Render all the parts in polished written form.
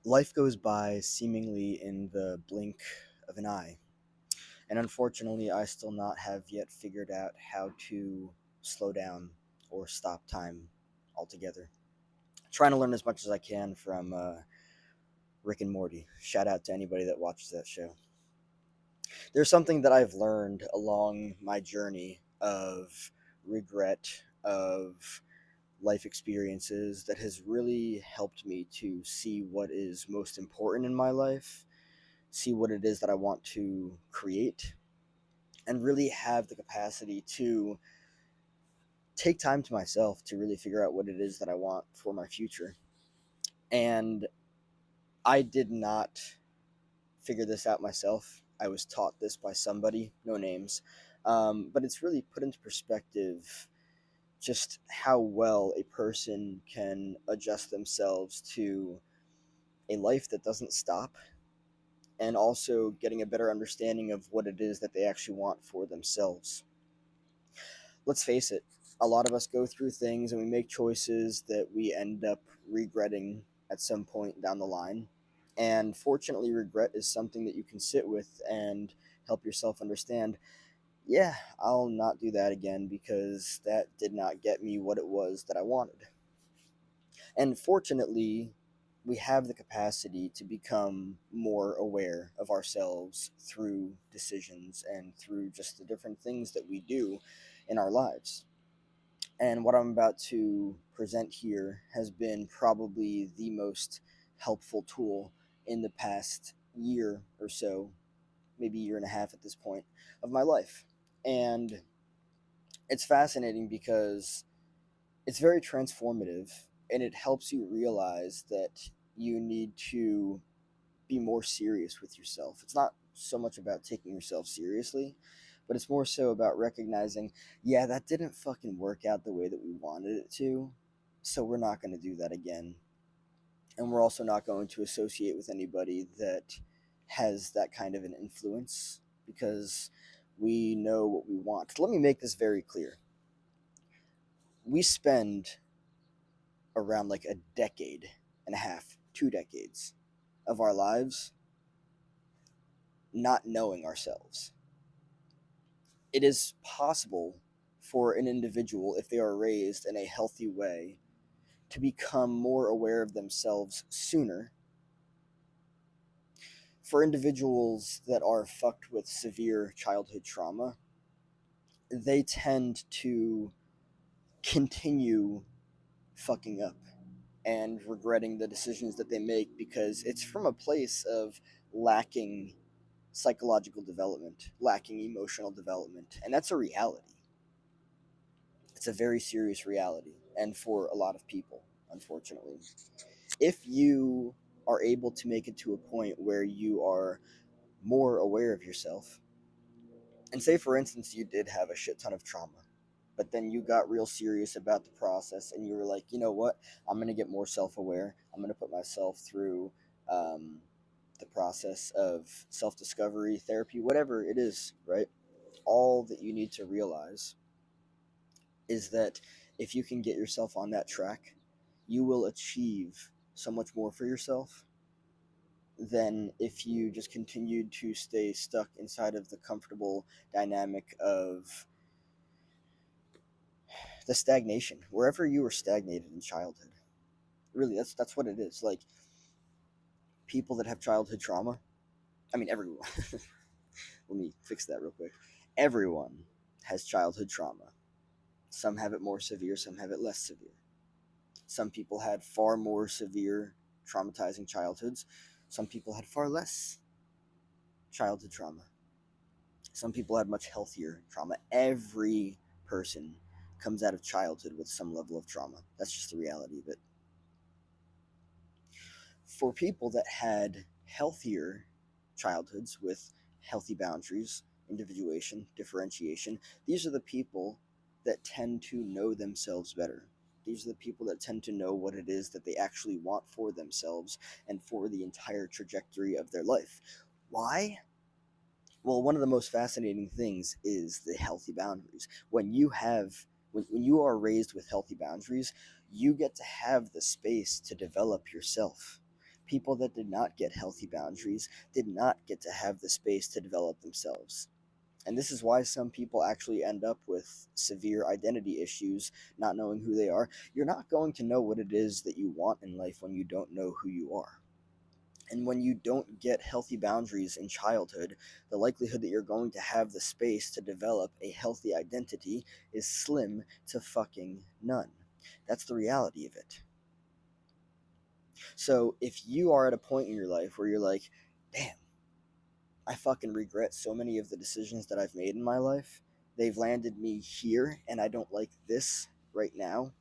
Life goes by seemingly in the blink of an eye, and unfortunately, I still not have yet figured out how to slow down or stop time altogether. Trying to learn as much as I can from Rick and Morty. Shout out to anybody that watches that show. There's something that I've learned along my journey of regret, of life experiences that has really helped me to see what is most important in my life, see what it is that I want to create, and really have the capacity to take time to myself to really figure out what it is that I want for my future. And I did not figure this out myself. I was taught this by somebody, no names. But it's really put into perspective just how well a person can adjust themselves to a life that doesn't stop, and also getting a better understanding of what it is that they actually want for themselves. Let's face it, a lot of us go through things and we make choices that we end up regretting at some point down the line. And fortunately, regret is something that you can sit with and help yourself understand, yeah, I'll not do that again because that did not get me what it was that I wanted. And fortunately, we have the capacity to become more aware of ourselves through decisions and through just the different things that we do in our lives. And what I'm about to present here has been probably the most helpful tool in the past year or so, maybe year and a half at this point, of my life. And it's fascinating because it's very transformative, and it helps you realize that you need to be more serious with yourself. It's not so much about taking yourself seriously, but it's more so about recognizing, yeah, that didn't fucking work out the way that we wanted it to, so we're not going to do that again. And we're also not going to associate with anybody that has that kind of an influence because we know what we want. Let me make this very clear. We spend around like a decade and a half, 2 decades of our lives not knowing ourselves. It is possible for an individual, if they are raised in a healthy way, to become more aware of themselves sooner. For individuals that are fucked with severe childhood trauma, they tend to continue fucking up and regretting the decisions that they make because it's from a place of lacking psychological development, lacking emotional development. And that's a reality. It's a very serious reality, and for a lot of people, unfortunately. If you are able to make it to a point where you are more aware of yourself, and say, for instance, you did have a shit ton of trauma, but then you got real serious about the process and you were like, you know what, I'm going to get more self aware. I'm going to put myself through um, the process of self discovery, therapy, whatever it is, right? All that you need to realize is that if you can get yourself on that track, you will achieve so much more for yourself than if you just continued to stay stuck inside of the comfortable dynamic of the stagnation, wherever you were stagnated in childhood. Really, that's what it is. Like, people that have childhood trauma, I mean, everyone. Let me fix that real quick. Everyone has childhood trauma. Some have it more severe, some have it less severe. Some people had far more severe, traumatizing childhoods. Some people had far less childhood trauma. Some people had much healthier trauma. Every person comes out of childhood with some level of trauma. That's just the reality of it. For people that had healthier childhoods with healthy boundaries, individuation, differentiation, these are the people that tend to know themselves better. These are the people that tend to know what it is that they actually want for themselves and for the entire trajectory of their life. Why? Well, one of the most fascinating things is the healthy boundaries. When you are raised with healthy boundaries, you get to have the space to develop yourself People that did not get healthy boundaries did not get to have the space to develop themselves. And this is why some people actually end up with severe identity issues, not knowing who they are. You're not going to know what it is that you want in life when you don't know who you are. And when you don't get healthy boundaries in childhood, the likelihood that you're going to have the space to develop a healthy identity is slim to fucking none. That's the reality of it. So if you are at a point in your life where you're like, damn, I fucking regret so many of the decisions that I've made in my life, they've landed me here and I don't like this right now,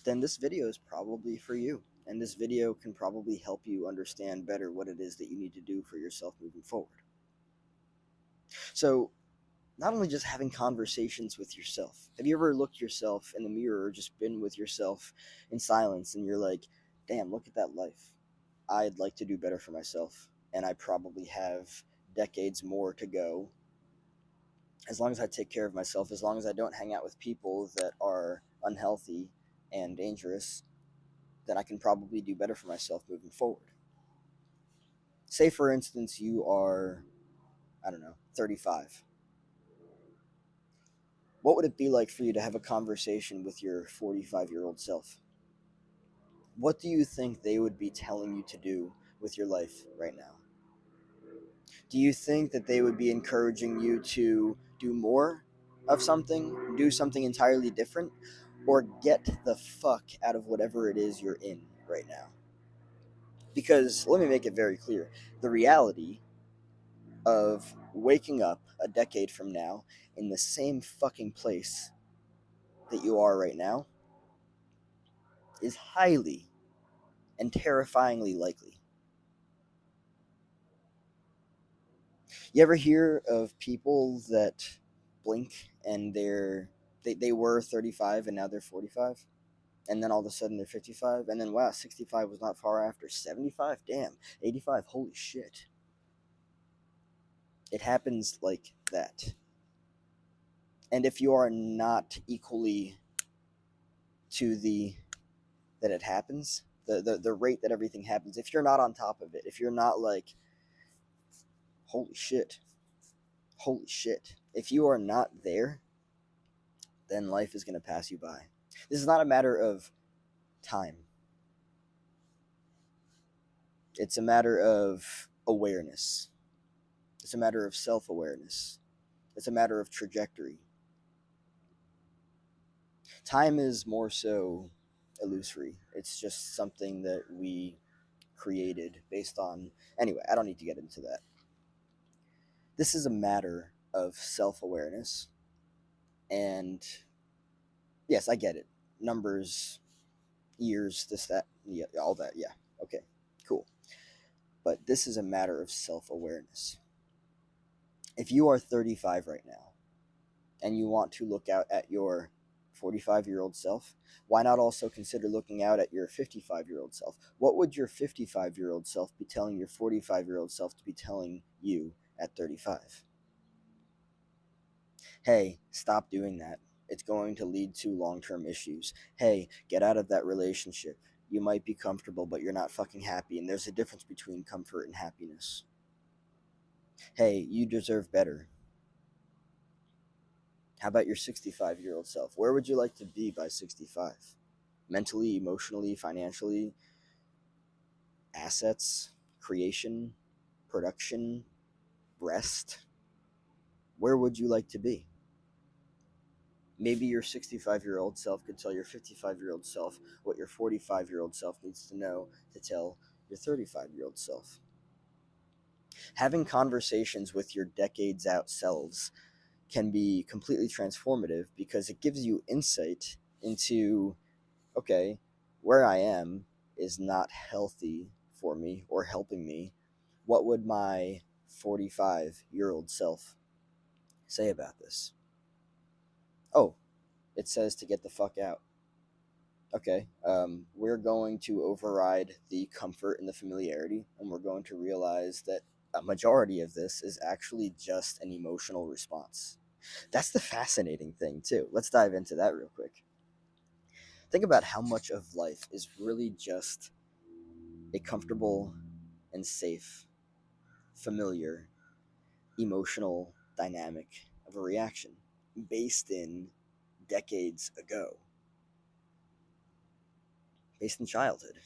then this video is probably for you. And this video can probably help you understand better what it is that you need to do for yourself moving forward. So, not only just having conversations with yourself, have you ever looked yourself in the mirror or just been with yourself in silence and you're like, damn, look at that life. I'd like to do better for myself, and I probably have decades more to go. As long as I take care of myself, as long as I don't hang out with people that are unhealthy and dangerous, then I can probably do better for myself moving forward. Say, for instance, you are, I don't know, 35. What would it be like for you to have a conversation with your 45-year-old self? What do you think they would be telling you to do with your life right now? Do you think that they would be encouraging you to do more of something, do something entirely different, or get the fuck out of whatever it is you're in right now? Because let me make it very clear, the reality of waking up a decade from now in the same fucking place that you are right now is highly and terrifyingly likely. You ever hear of people that blink and they were 35 and now they're 45? And then all of a sudden they're 55, and then wow, 65 was not far after 75. Damn, 85, holy shit. It happens like that. And if you are not equally to the that it happens, the rate that everything happens, if you're not on top of it, if you're not like, holy shit, holy shit, if you are not there, then life is going to pass you by. This is not a matter of time. It's a matter of awareness. It's a matter of self-awareness. It's a matter of trajectory. Time is more so illusory. It's just something that we created based on. Anyway, I don't need to get into that. This is a matter of self awareness. And yes, I get it. Numbers, years, this, that, yeah, all that. Yeah. Okay, cool. But this is a matter of self awareness. If you are 35 right now and you want to look out at your 45-year-old self, why not also consider looking out at your 55-year-old self? What would your 55-year-old self be telling your 45-year-old self to be telling you at 35? Hey, stop doing that. It's going to lead to long-term issues. Hey, get out of that relationship. You might be comfortable, but you're not fucking happy, and there's a difference between comfort and happiness. Hey, you deserve better. How about your 65-year-old self? Where would you like to be by 65? Mentally, emotionally, financially, assets, creation, production, rest? Where would you like to be? Maybe your 65-year-old self could tell your 55-year-old self what your 45-year-old self needs to know to tell your 35-year-old self. Having conversations with your decades out selves can be completely transformative because it gives you insight into, okay, where I am is not healthy for me or helping me. What would my 45-year-old self say about this? Oh, it says to get the fuck out. Okay, we're going to override the comfort and the familiarity, and we're going to realize that a majority of this is actually just an emotional response. That's the fascinating thing, too. Let's dive into that real quick. Think about how much of life is really just a comfortable and safe, familiar, emotional dynamic of a reaction based in decades ago, based in childhood.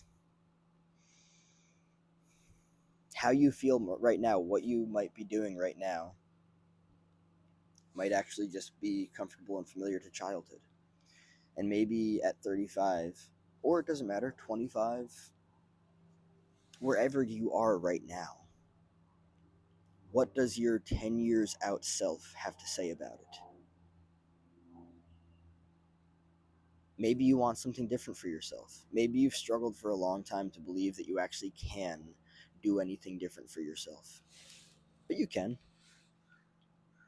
How you feel right now, what you might be doing right now, might actually just be comfortable and familiar to childhood. And maybe at 35, or it doesn't matter, 25, wherever you are right now, what does your 10 years out self have to say about it? Maybe you want something different for yourself. Maybe you've struggled for a long time to believe that you actually can do anything different for yourself. But you can.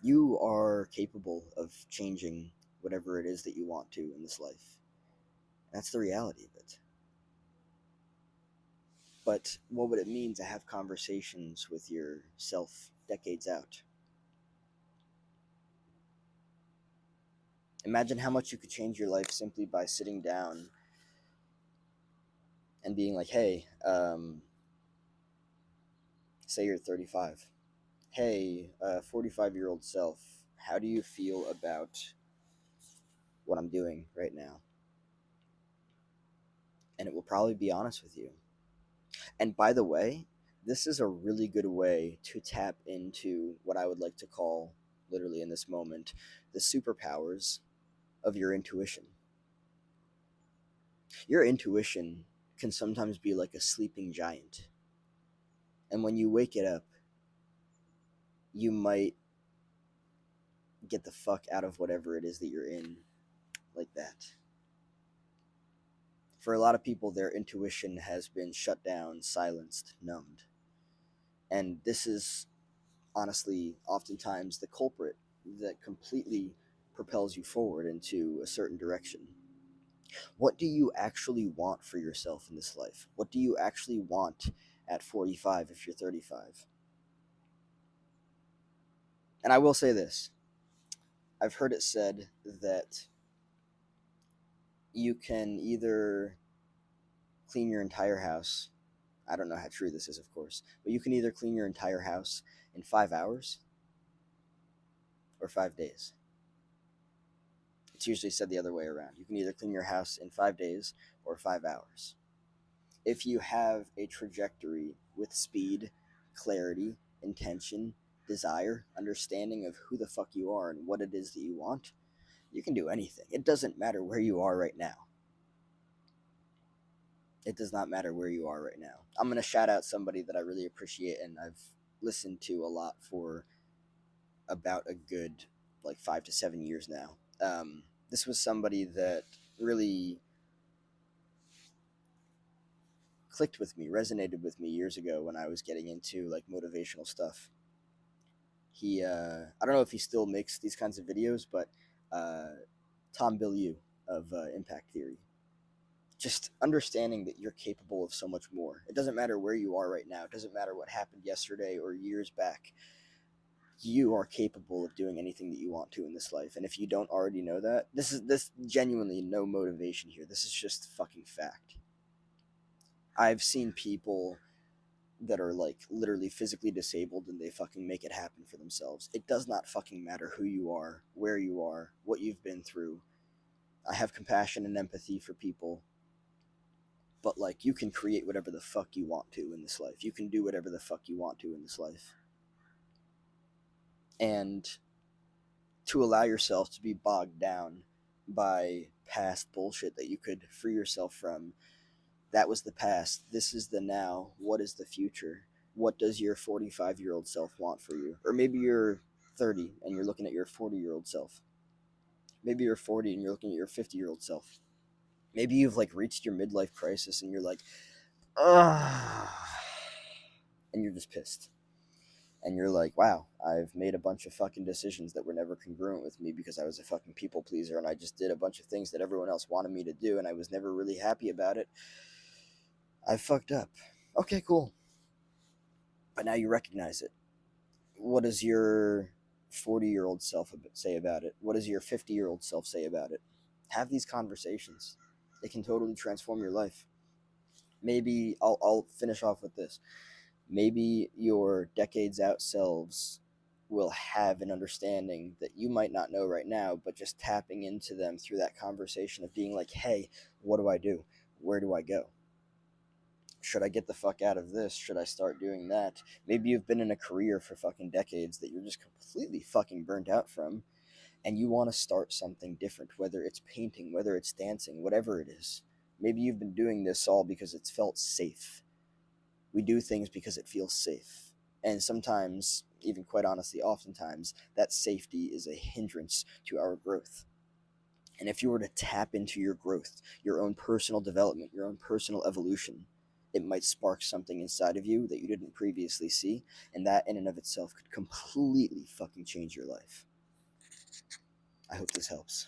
You are capable of changing whatever it is that you want to in this life. That's the reality of it. But what would it mean to have conversations with yourself decades out? Imagine how much you could change your life simply by sitting down and being like, hey, say you're 35. Hey, 45-year-old self, how do you feel about what I'm doing right now? And it will probably be honest with you. And by the way, this is a really good way to tap into what I would like to call, literally in this moment, the superpowers of your intuition. Your intuition can sometimes be like a sleeping giant. And when you wake it up, you might get the fuck out of whatever it is that you're in like that. For a lot of people, their intuition has been shut down, silenced, numbed. And this is honestly oftentimes the culprit that completely propels you forward into a certain direction. What do you actually want for yourself in this life? What do you actually want at 45 if you're 35? And I will say this. I've heard it said that you can either clean your entire house. I don't know how true this is, of course, but you can either clean your entire house in 5 hours or 5 days. It's usually said the other way around. You can either clean your house in 5 days or 5 hours. If you have a trajectory with speed, clarity, intention, desire, understanding of who the fuck you are and what it is that you want, you can do anything. It doesn't matter where you are right now. It does not matter where you are right now. I'm going to shout out somebody that I really appreciate and I've listened to a lot for about a good 5 to 7 years now. This was somebody that really clicked with me, resonated with me years ago when I was getting into motivational stuff. I don't know if he still makes these kinds of videos, but Tom Bilyeu of Impact Theory. Just understanding that you're capable of so much more. It doesn't matter where you are right now. It doesn't matter what happened yesterday or years back. You are capable of doing anything that you want to in this life. And if you don't already know that, this genuinely no motivation here. This is just fucking fact. I've seen people that are literally physically disabled and they fucking make it happen for themselves. It does not fucking matter who you are, where you are, what you've been through. I have compassion and empathy for people, but you can create whatever the fuck you want to in this life. You can do whatever the fuck you want to in this life. And to allow yourself to be bogged down by past bullshit that you could free yourself from. That was the past. This is the now. What is the future? What does your 45-year-old self want for you? Or maybe you're 30 and you're looking at your 40-year-old self. Maybe you're 40 and you're looking at your 50-year-old self. Maybe you've reached your midlife crisis and you're like, ugh, and you're just pissed. And you're like, wow, I've made a bunch of fucking decisions that were never congruent with me because I was a fucking people pleaser and I just did a bunch of things that everyone else wanted me to do and I was never really happy about it. I fucked up. Okay, cool. But now you recognize it. What does your 40-year-old self say about it? What does your 50-year-old self say about it? Have these conversations. It can totally transform your life. Maybe I'll finish off with this. Maybe your decades out selves will have an understanding that you might not know right now, but just tapping into them through that conversation of being like, hey, what do I do? Where do I go? Should I get the fuck out of this? Should I start doing that? Maybe you've been in a career for fucking decades that you're just completely fucking burnt out from, and you want to start something different, whether it's painting, whether it's dancing, whatever it is. Maybe you've been doing this all because it's felt safe. We do things because it feels safe. And sometimes, even quite honestly, oftentimes, that safety is a hindrance to our growth. And if you were to tap into your growth, your own personal development, your own personal evolution, it might spark something inside of you that you didn't previously see. And that, in and of itself, could completely fucking change your life. I hope this helps.